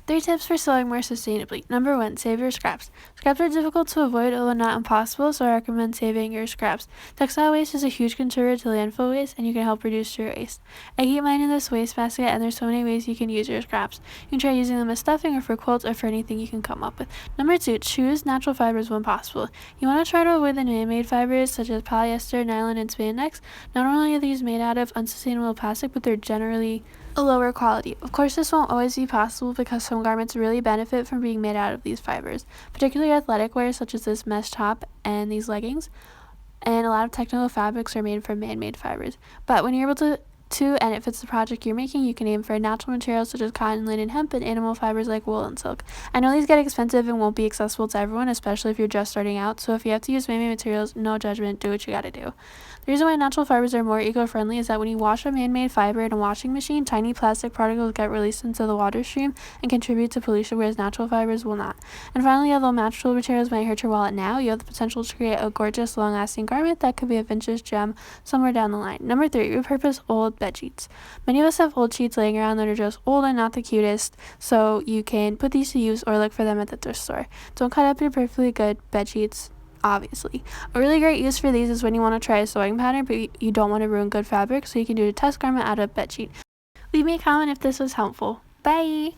3 tips for sewing more sustainably. Number 1, save your scraps. Scraps are difficult to avoid, although not impossible, so I recommend saving your scraps. Textile waste is a huge contributor to landfill waste, and you can help reduce your waste. I keep mine in this waste basket, and there's so many ways you can use your scraps. You can try using them as stuffing or for quilts or for anything you can come up with. Number 2, choose natural fibers when possible. You want to try to avoid the man-made fibers such as polyester, nylon, and spandex. Not only are these made out of unsustainable plastic, but they're generally a lower quality. Of course, this won't always be possible because some garments really benefit from being made out of these fibers, particularly athletic wear such as this mesh top and these leggings, and a lot of technical fabrics are made from man-made fibers. But when you're able to and it fits the project you're making, you can aim for natural materials such as cotton, linen, hemp, and animal fibers like wool and silk. I know these get expensive and won't be accessible to everyone, especially if you're just starting out, so if you have to use man-made materials, no judgment, do what you gotta do. The reason why natural fibers are more eco-friendly is that when you wash a man-made fiber in a washing machine, tiny plastic particles get released into the water stream and contribute to pollution, whereas natural fibers will not. And finally, although natural materials might hurt your wallet now, you have the potential to create a gorgeous, long-lasting garment that could be a vintage gem somewhere down the line. Number 3, repurpose old bed sheets. Many of us have old sheets laying around that are just old and not the cutest, so you can put these to use or look for them at the thrift store. Don't cut up your perfectly good bed sheets, obviously. A really great use for these is when you want to try a sewing pattern, but you don't want to ruin good fabric, so you can do a test garment out of bed sheet. Leave me a comment if this was helpful. Bye!